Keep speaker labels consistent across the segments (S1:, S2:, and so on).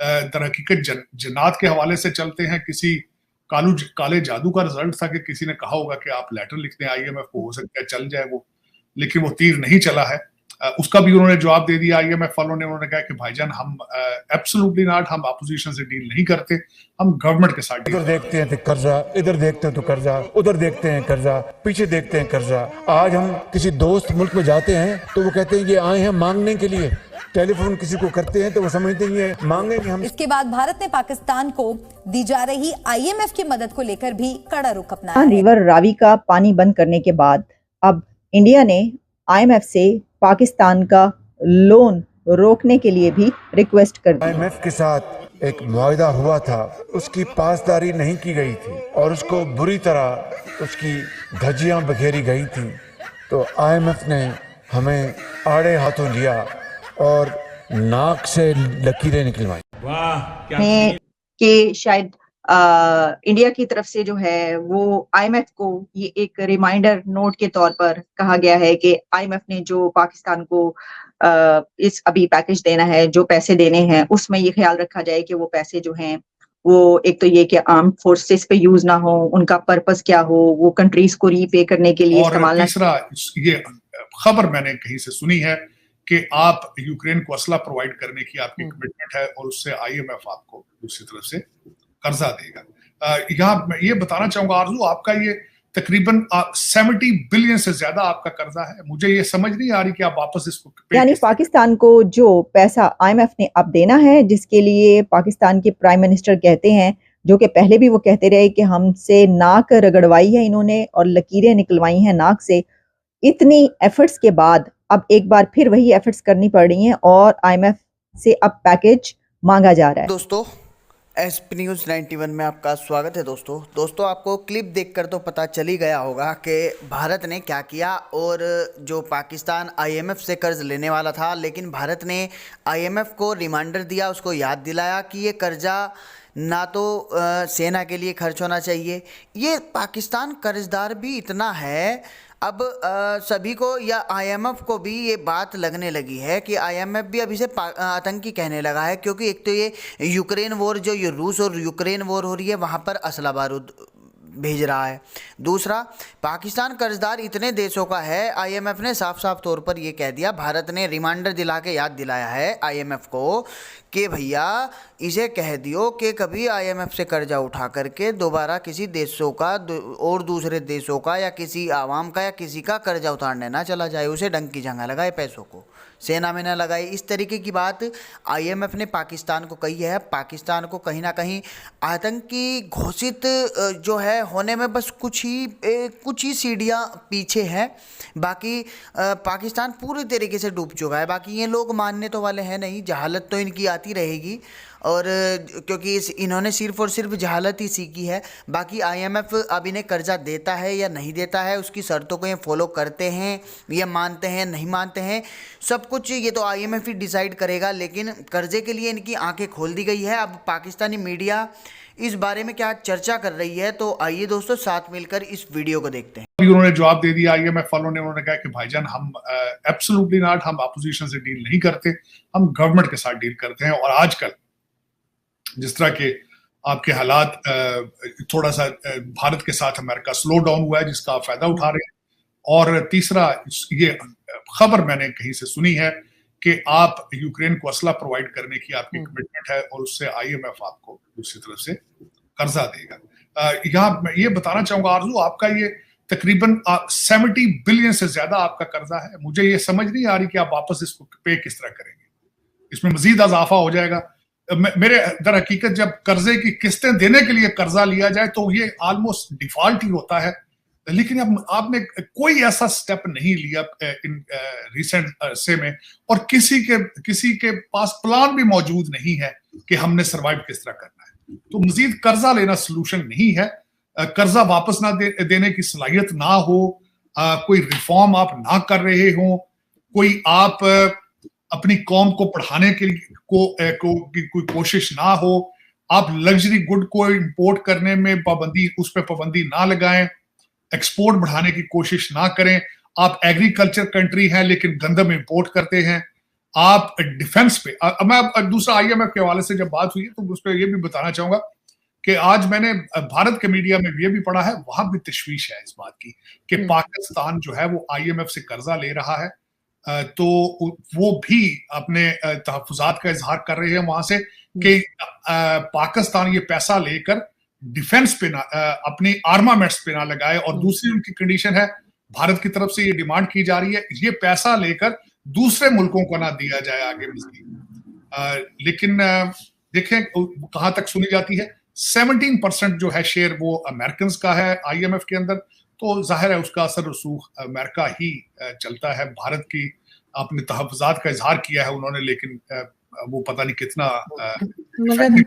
S1: दरहकीकत जन्नात के हवाले से चलते हैं। किसी काले जादू का रिजल्ट था कि किसी ने कहा होगा कि आप लेटर लिख दें IMF को, हो सकता है चल जाए वो, लेकिन वो तीर नहीं चला है। उसका भी उन्होंने जवाब दे दिया IMF वालों ने। उन्होंने कहा कि भाईजान हम एब्सोल्युटली नॉट, हम अपोजिशन से डील नहीं करते, हम गवर्नमेंट के साथ डील।
S2: उधर देखते हैं तो कर्जा, इधर देखते हैं तो कर्जा, उधर देखते हैं कर्जा, पीछे देखते हैं कर्जा। आज हम किसी दोस्त मुल्क में जाते हैं तो वो कहते हैं ये आए हैं मांगने के लिए, टेलीफोन किसी को करते हैं तो वो समझते हैं ये मांगेंगे हम।
S3: इसके बाद भारत ने पाकिस्तान को दी जा रही IMF की मदद को लेकर भी कड़ा रुख अपनाया है।
S4: रिवर रावी का पानी बंद करने के बाद अब इंडिया ने IMF से पाकिस्तान का लोन रोकने के लिए भी रिक्वेस्ट कर दी।
S2: IMF के साथ एक मुआहदा हुआ था, उसकी पासदारी नहीं की गई थी और उसको बुरी तरह उसकी धज्जियां बखेरी गई थी। तो IMF ने हमें आड़े हाथों लिया और नाक से लकीरें निकलवाई।
S5: वाह, कि शायद इंडिया की तरफ से जो है वो IMF को ये एक रिमाइंडर नोट के तौर पर कहा गया है कि IMF ने जो पाकिस्तान को इस अभी पैकेज देना है, जो पैसे देने हैं, उसमें ये ख्याल रखा जाए कि वो पैसे जो हैं वो एक तो ये कि आर्म फोर्सेस पे यूज ना हो, उनका पर्पस क्या हो, वो कंट्रीज को रीपे करने के लिए इस्तेमाल।
S1: और तीसरा, ये खबर मैंने कहीं से सुनी है कि आप यूक्रेन को असला प्रोवाइड करने की आपकी कमिटमेंट है और उससे IMF आपको दूसरी तरफ से कर्जा देगा। यहाँ मैं ये बताना चाहूंगा आरजू, आपका ये तकरीबन 70 बिलियन से ज्यादा आपका कर्जा है। मुझे ये समझ नहीं आ रही कि आप वापस इसको
S4: यानी पाकिस्तान को जो पैसा IMF ने अब देना है, जिसके लिए पाकिस्तान के प्राइम मिनिस्टर कहते हैं, जो कि पहले भी वो कहते रहे कि हमसे नाक रगड़वाई है इन्होंने और लकीरें निकलवाई हैं नाक से, इतनी एफर्ट्स के बाद अब एक बार फिर वही एफर्ट्स करनी पड़ रही हैं और IMF से अब पैकेज मांगा जा रहा है।
S6: दोस्तों, SP न्यूज़ 91 में आपका स्वागत है। दोस्तों आपको क्लिप देखकर तो पता चल ही गया होगा कि भारत ने क्या किया। और जो पाकिस्तान IMF से कर्ज लेने वाला था, लेकिन भारत ने IMF को रिमाइंडर दिया, उसको याद दिलाया कि ये कर्जा ना तो सेना के लिए खर्च होना चाहिए। ये पाकिस्तान कर्जदार भी इतना है, अब सभी को या IMF को भी ये बात लगने लगी है कि IMF भी अभी से आतंकी कहने लगा है, क्योंकि एक तो ये यूक्रेन वॉर, जो ये रूस और यूक्रेन वॉर हो रही है, वहाँ पर असला बारूद भेज रहा है। दूसरा, पाकिस्तान कर्जदार इतने देशों का है, IMF ने साफ साफ तौर पर यह कह दिया, भारत ने रिमाइंडर दिला के याद दिलाया है IMF को कि भैया इसे कह दियो कि कभी IMF से कर्जा उठा करके दोबारा किसी देशों का और दूसरे देशों का या किसी आवाम का या किसी का कर्जा उतारने ना चला जाए, उसे डंकी जंगा लगाए, पैसों को सेना में ना लगाए। इस तरीके की बात IMF ने पाकिस्तान को कही है। पाकिस्तान को कहीं ना कहीं आतंकी घोषित जो है होने में बस कुछ ही सीढ़ियाँ पीछे है। बाकी पाकिस्तान पूरी तरीके से डूब चुका है। बाकी ये लोग मानने तो वाले हैं नहीं, जहालत तो इनकी आती रहेगी, और क्योंकि इन्होंने सिर्फ और सिर्फ जहालत ही सीखी है। बाकी IMF अब इन्हें कर्जा देता है या नहीं देता है, उसकी शर्तों को ये फॉलो करते हैं, ये मानते हैं नहीं मानते हैं, सब कुछ ये तो IMF ही डिसाइड करेगा। लेकिन कर्जे के लिए इनकी आंखें खोल दी गई है। अब पाकिस्तानी मीडिया इस बारे में क्या चर्चा कर रही है, तो आइए दोस्तों साथ मिलकर इस वीडियो को देखते हैं।
S1: अभी उन्होंने जवाब दे दिया IMF वालों ने। उन्होंने कहा कि भाईजान हम एब्सोल्युटली नॉट, हम अपोजिशन से डील नहीं करते, हम गवर्नमेंट के साथ डील करते हैं। और आजकल जिस तरह के आपके हालात, थोड़ा सा भारत के साथ अमेरिका स्लो डाउन हुआ है, जिसका आप फायदा उठा रहे हैं। और तीसरा, ये खबर मैंने कहीं से सुनी है कि आप यूक्रेन को असला प्रोवाइड करने की आपकी कमिटमेंट है और उससे IMF आपको दूसरी तरफ से कर्जा देगा। यहाँ मैं ये बताना चाहूंगा आरजू, आपका ये तकरीबन 70 बिलियन से ज्यादा आपका कर्जा है। मुझे ये समझ नहीं आ रही कि आप वापस इसको पे किस तरह करेंगे, इसमें मजीद इजाफा हो जाएगा। मेरे दर हकीकत जब कर्जे की किस्तें देने के लिए कर्जा लिया जाए तो ये ऑलमोस्ट डिफॉल्ट ही होता है, लेकिन अब आपने कोई ऐसा स्टेप नहीं लिया इन रिसेंट अरसे में, और किसी के पास प्लान भी मौजूद नहीं है कि हमने सर्वाइव किस तरह करना है। तो मजीद कर्जा लेना सोल्यूशन नहीं है। कर्जा वापस ना देने की सलाहियत ना हो, कोई रिफॉर्म आप ना कर रहे हो, कोई आप अपनी कौम को पढ़ाने के लिए कोई कोशिश ना हो, आप लग्जरी गुड को इंपोर्ट करने में उस पर पाबंदी ना लगाएं, एक्सपोर्ट बढ़ाने की कोशिश ना करें। आप एग्रीकल्चर कंट्री हैं लेकिन गंदम इंपोर्ट करते हैं। आप डिफेंस पे मैं दूसरा आईएमएफ के हवाले से जब बात हुई तो उस पर यह भी बताना चाहूंगा कि आज मैंने भारत के मीडिया में ये भी पढ़ा है, वहां भी तशवीश है इस बात की कि पाकिस्तान जो है वो आईएमएफ से कर्जा ले रहा है, तो वो भी अपने तहफ्फुज़ात का इजहार कर रहे हैं वहां से कि पाकिस्तान ये पैसा लेकर डिफेंस पे ना, अपनी आर्मामेंट्स पे ना लगाए। और दूसरी उनकी कंडीशन है, भारत की तरफ से ये डिमांड की जा रही है, ये पैसा लेकर दूसरे मुल्कों को ना दिया जाए आगे मज़ीद। लेकिन देखें कहां तक सुनी जाती है, 17% जो है शेयर वो अमेरिकन का है आईएमएफ के अंदर, तो जाहिर है उसका असर रसूख अमेरिका ही चलता है। भारत की अपने तहफ्फुज़ात का इजहार किया है उन्होंने, लेकिन वो पता नहीं कितना
S7: मगर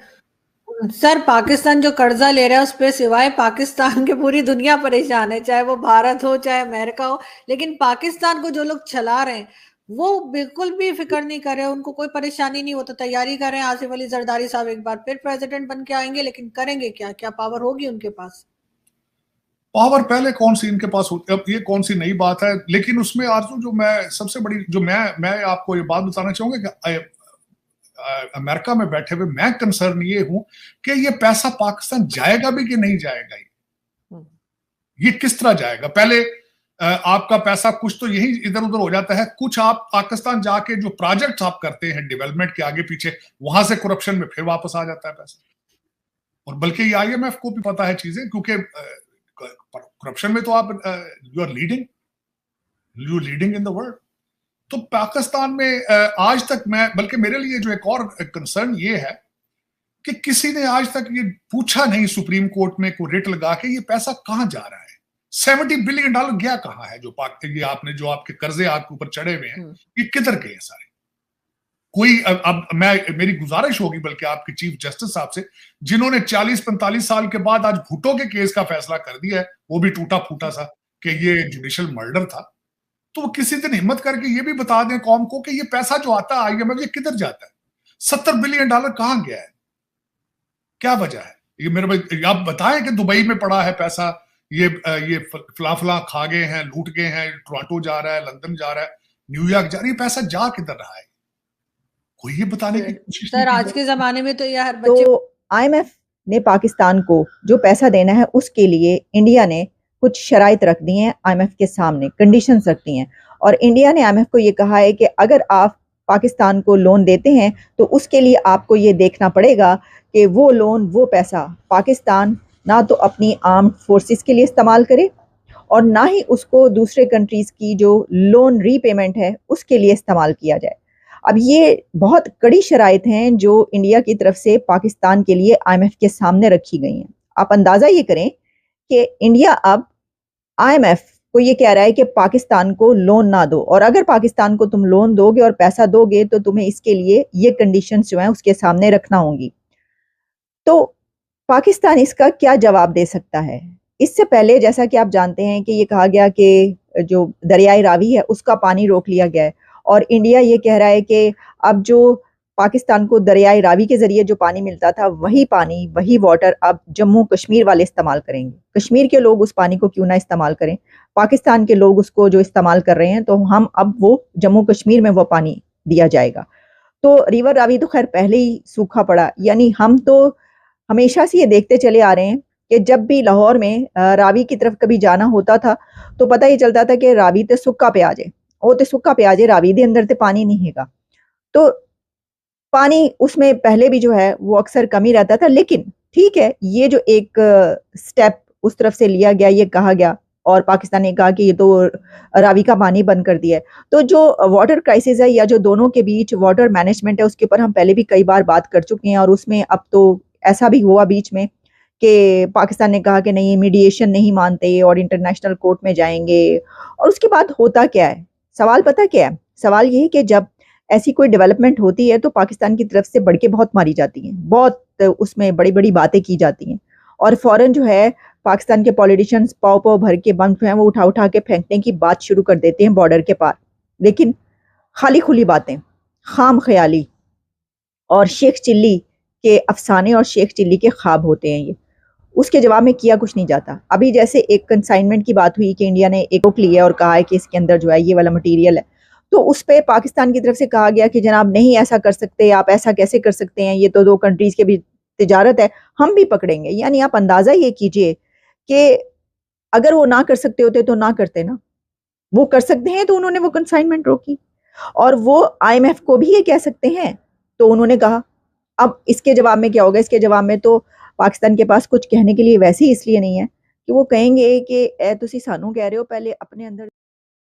S7: सर पाकिस्तान जो कर्जा ले रहा है उस पे सिवाय पाकिस्तान के पूरी दुनिया परेशान है, चाहे वो भारत हो चाहे अमेरिका हो, लेकिन पाकिस्तान को जो लोग चला रहे हैं वो बिल्कुल भी फिक्र नहीं कर रहे, उनको कोई परेशानी नहीं, वो तो तैयारी कर रहे हैं आसिफ अली जरदारी साहब एक बार फिर प्रेसिडेंट बन के आएंगे, लेकिन करेंगे क्या? क्या पावर होगी उनके पास?
S1: पावर पहले कौन सी इनके पास होती, अब ये कौन सी नई बात है। लेकिन उसमें आरजू जो मैं सबसे बड़ी जो मैं आपको ये बात बताना चाहूंगा कि अमेरिका में बैठे हुए मैं कंसर्न ये हूं कि ये पैसा पाकिस्तान जाएगा भी कि नहीं जाएगा, ये किस तरह जाएगा। पहले आपका पैसा कुछ तो यही इधर उधर हो जाता है, कुछ आप पाकिस्तान जाके जो प्रोजेक्ट्स आप करते हैं डेवलपमेंट के आगे पीछे, वहां से करप्शन में फिर वापस आ जाता है पैसा। और बल्कि ये आईएमएफ को भी पता है चीजें, क्योंकि करप्शन में तो आप you are leading in the world. तो पाकिस्तान में आज तक बल्कि मेरे लिए जो एक और कंसर्न ये है कि किसी ने आज तक ये पूछा नहीं सुप्रीम कोर्ट में को रिट लगा के ये पैसा कहां जा रहा है, $70 बिलियन गया कहां है, जो ये आपने जो आपके कर्जे आपके ऊपर चढ़े हुए हैं ये किधर गए सारे। कोई अब मेरी गुजारिश होगी बल्कि आपके चीफ जस्टिस साहब से, जिन्होंने 40-45 साल के बाद आज भुट्टो के केस का फैसला कर दिया है, वो भी टूटा फूटा सा कि ये जुडिशियल मर्डर था, तो वो किसी दिन हिम्मत करके ये भी बता दें कौम को कि ये पैसा जो आता है आईएमएफ ये किधर जाता है, $70 बिलियन कहां गया है, क्या वजह है। ये मेरे भाई आप बताएं कि दुबई में पड़ा है पैसा, ये फला खा गए हैं, लूट गए हैं, टोरंटो जा रहा है, लंदन जा रहा है, न्यूयॉर्क जा रहा है, पैसा जा किधर रहा है, कोई ये बताने की कोशिश
S7: सर आज के जमाने में तो यार बच्चे।
S4: तो आईएमएफ ने पाकिस्तान को जो पैसा देना है उसके लिए इंडिया ने कुछ शराइत रख दी हैं, आईएमएफ के सामने कंडीशंस रख दी हैं, और इंडिया ने आईएमएफ को ये कहा है कि अगर आप पाकिस्तान को लोन देते हैं तो उसके लिए आपको ये देखना पड़ेगा कि वो लोन वो पैसा पाकिस्तान ना तो अपनी आर्म्ड फोर्सेस के लिए इस्तेमाल करे और ना ही उसको दूसरे कंट्रीज की जो लोन रीपेमेंट है उसके लिए इस्तेमाल किया जाए। अब ये बहुत कड़ी शराइत हैं जो इंडिया की तरफ से पाकिस्तान के लिए आईएमएफ के सामने रखी गई हैं। आप अंदाजा ये करें कि इंडिया अब आईएमएफ को ये कह रहा है कि पाकिस्तान को लोन ना दो, और अगर पाकिस्तान को तुम लोन दोगे और पैसा दोगे तो तुम्हें इसके लिए ये कंडीशंस जो हैं उसके सामने रखना होंगी। तो पाकिस्तान इसका क्या जवाब दे सकता है? इससे पहले जैसा कि आप जानते हैं कि ये कहा गया कि जो दरियाई रावी है उसका पानी रोक लिया गया है, और इंडिया ये कह रहा है कि अब जो पाकिस्तान को दरियाई रावी के जरिए जो पानी मिलता था वही पानी वही वाटर अब जम्मू कश्मीर वाले इस्तेमाल करेंगे। कश्मीर के लोग उस पानी को क्यों ना इस्तेमाल करें, पाकिस्तान के लोग उसको जो इस्तेमाल कर रहे हैं तो हम अब वो जम्मू कश्मीर में वो पानी दिया जाएगा। तो रिवर रावी तो खैर पहले ही सूखा पड़ा, यानी हम तो हमेशा से ये देखते चले आ रहे हैं कि जब भी लाहौर में रावी की तरफ कभी जाना होता था तो पता ही चलता था कि रावी ते सुक्का पे आ जाए, वो तो सुक्का पे आ जाए, रावी दे अंदर ते पानी नहीं हैगा। तो पानी उसमें पहले भी जो है वो अक्सर कमी रहता था, लेकिन ठीक है ये जो एक स्टेप उस तरफ से लिया गया, ये कहा गया और पाकिस्तान ने कहा कि ये तो रावी का पानी बंद कर दिया है। तो जो वाटर क्राइसिस है या जो दोनों के बीच वाटर मैनेजमेंट है उसके ऊपर हम पहले भी कई बार बात कर चुके हैं, और उसमें अब तो ऐसा भी हुआ बीच में कि पाकिस्तान ने कहा कि नहीं मीडिएशन नहीं मानते और इंटरनेशनल कोर्ट में जाएंगे। और उसके बाद होता क्या है, सवाल पता क्या है, सवाल यही कि जब ऐसी कोई डेवलपमेंट होती है तो पाकिस्तान की तरफ से बढ़के बहुत मारी जाती हैं, बहुत उसमें बड़ी बड़ी बातें की जाती हैं, और फौरन जो है पाकिस्तान के पॉलिटिशियंस पाव पाव भर के बम जो है वो उठा उठा के फेंकने की बात शुरू कर देते हैं बॉर्डर के पार। लेकिन खाली खुली बातें, खाम ख्याली और शेख चिल्ली के अफसाने और शेख चिल्ली के ख्वाब होते हैं ये, उसके जवाब में किया कुछ नहीं जाता। अभी जैसे एक कंसाइनमेंट की बात हुई कि इंडिया ने एक रोक ली है और कहा है कि इसके अंदर जो है ये वाला मटीरियल है, तो उस पे पाकिस्तान की तरफ से कहा गया कि जनाब नहीं ऐसा कर सकते, आप ऐसा कैसे कर सकते हैं, ये तो दो कंट्रीज के भी तिजारत है, हम भी पकड़ेंगे। यानी आप अंदाजा ये कीजिए कि अगर वो ना कर सकते होते तो ना करते ना, वो कर सकते हैं तो उन्होंने वो कंसाइनमेंट रोकी, और वो आईएमएफ को भी ये कह सकते हैं तो उन्होंने कहा। अब इसके जवाब में क्या होगा? इसके जवाब में तो पाकिस्तान के पास कुछ कहने के लिए वैसे ही इसलिए नहीं है कि वो कहेंगे कि ए तुसी सानू कह रहे हो, पहले अपने अंदर